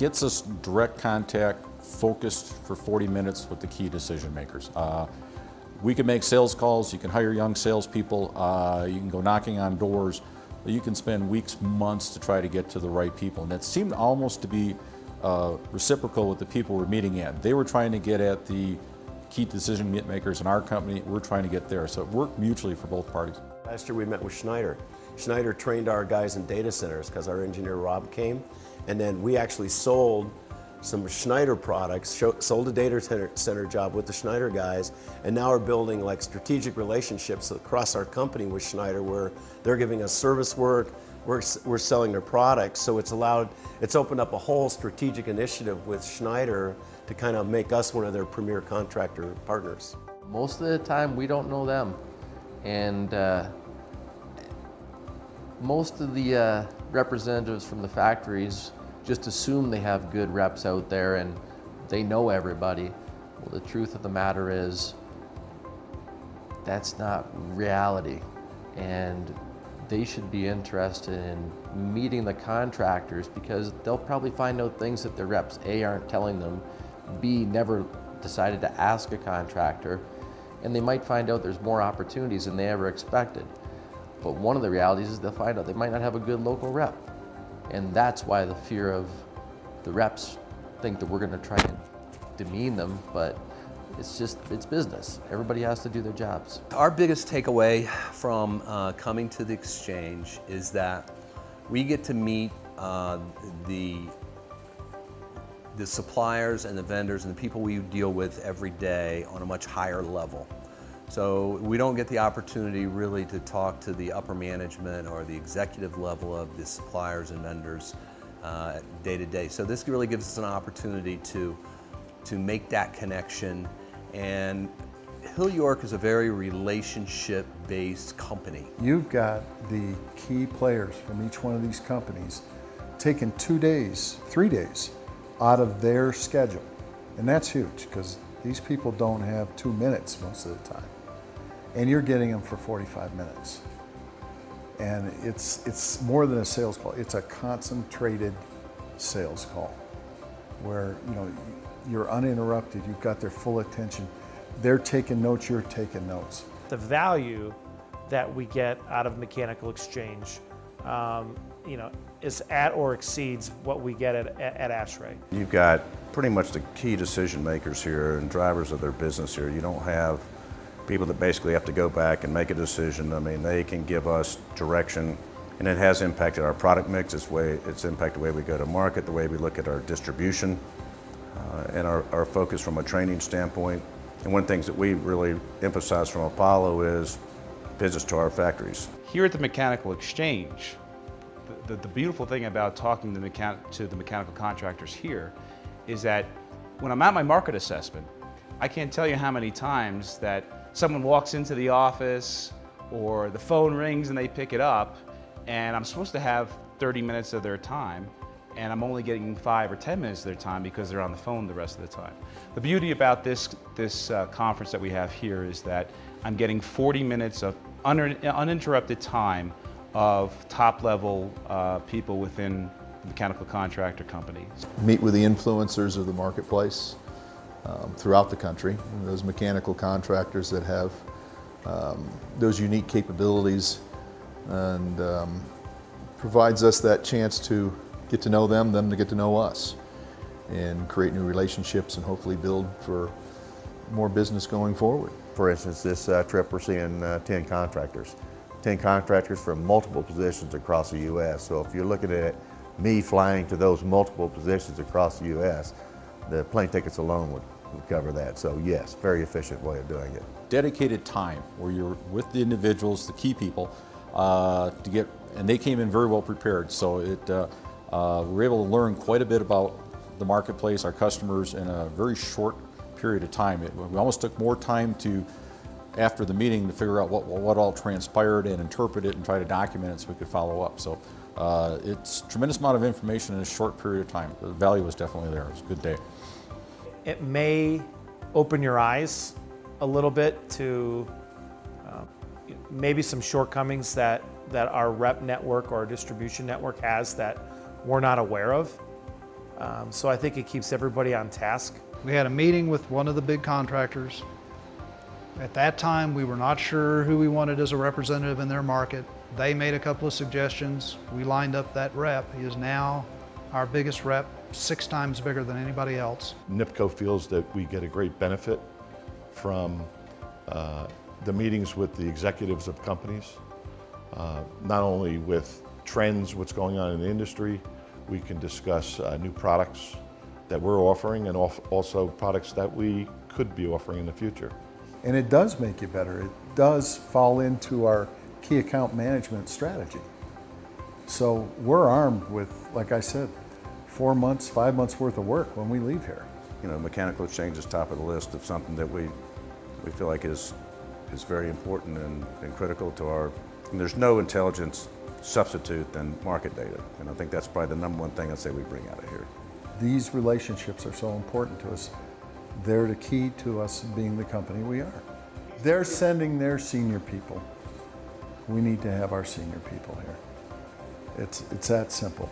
gets us direct contact, focused for 40 minutes with the key decision makers. We can make sales calls, you can hire young salespeople, you can go knocking on doors, you can spend weeks, months to try to get to the right people. And it seemed almost to be reciprocal with the people we're meeting at. They were trying to get at the key decision makers in our company, we're trying to get there. So it worked mutually for both parties. Last year we met with Schneider. Schneider trained our guys in data centers because our engineer Rob came, and then we actually sold some Schneider products, sold a data center job with the Schneider guys, and now we're building like strategic relationships across our company with Schneider where they're giving us service work, we're selling their products, so it's opened up a whole strategic initiative with Schneider to kind of make us one of their premier contractor partners. Most of the time we don't know them, and most of the representatives from the factories just assume they have good reps out there and they know everybody. Well, the truth of the matter is that's not reality, and they should be interested in meeting the contractors because they'll probably find out things that the reps A, aren't telling them, B, never decided to ask a contractor, and they might find out there's more opportunities than they ever expected. But one of the realities is they'll find out they might not have a good local rep. And that's why the fear of the reps think that we're going to try and demean them, but it's business. Everybody has to do their jobs. Our biggest takeaway from coming to the exchange is that we get to meet the suppliers and the vendors and the people we deal with every day on a much higher level. So we don't get the opportunity really to talk to the upper management or the executive level of the suppliers and vendors day to day. So this really gives us an opportunity to make that connection. And Hill York is a very relationship-based company. You've got the key players from each one of these companies taking 2 days, 3 days out of their schedule. And that's huge because these people don't have 2 minutes most of the time. And you're getting them for 45 minutes. And it's more than a sales call, it's a concentrated sales call where you're uninterrupted, you've got their full attention. They're taking notes, you're taking notes. The value that we get out of Mechanical Exchange is at or exceeds what we get at ASHRAE. You've got pretty much the key decision makers here and drivers of their business here. You don't have people that basically have to go back and make a decision. I mean, they can give us direction, and it has impacted our product mix. It's impacted the way we go to market, the way we look at our distribution, and our focus from a training standpoint. And one of the things that we really emphasize from Apollo is visits to our factories. Here at the Mechanical Exchange, the beautiful thing about talking to the mechanical contractors here is that when I'm at my market assessment, I can't tell you how many times that someone walks into the office or the phone rings and they pick it up, and I'm supposed to have 30 minutes of their time, and I'm only getting 5 or 10 minutes of their time because they're on the phone the rest of the time. The beauty about this conference that we have here is that I'm getting 40 minutes of uninterrupted time of top-level people within the mechanical contractor companies. Meet with the influencers of the marketplace throughout the country, those mechanical contractors that have those unique capabilities, and provides us that chance to get to know them to get to know us, and create new relationships and hopefully build for more business going forward. For instance, this trip we're seeing 10 contractors. 10 contractors from multiple positions across the U.S. So if you're looking at me flying to those multiple positions across the U.S., the plane tickets alone would cover that. So yes, very efficient way of doing it. Dedicated time where you're with the individuals, the key people, and they came in very well prepared. So we were able to learn quite a bit about the marketplace, our customers, in a very short period of time. We almost took more time after the meeting to figure out what all transpired and interpret it and try to document it so we could follow up. So it's a tremendous amount of information in a short period of time. The value was definitely there. It was a good day. It may open your eyes a little bit to maybe some shortcomings that our rep network or our distribution network has that we're not aware of. So I think it keeps everybody on task. We had a meeting with one of the big contractors. At that time, we were not sure who we wanted as a representative in their market. They made a couple of suggestions. We lined up that rep. He is now our biggest rep, 6 times bigger than anybody else. NIPCO feels that we get a great benefit from the meetings with the executives of companies, not only with trends, what's going on in the industry. We can discuss new products that we're offering and also products that we could be offering in the future. And it does make you better. It does fall into our key account management strategy. So we're armed with, like I said, 4 months, 5 months worth of work when we leave here. You know, mechanical exchange is top of the list of something that we feel like is very important and critical to our, and there's no intelligence substitute than market data. And I think that's probably the number one thing I'd say we bring out of here. These relationships are so important to us. They're the key to us being the company we are. They're sending their senior people. We need to have our senior people here. It's that simple.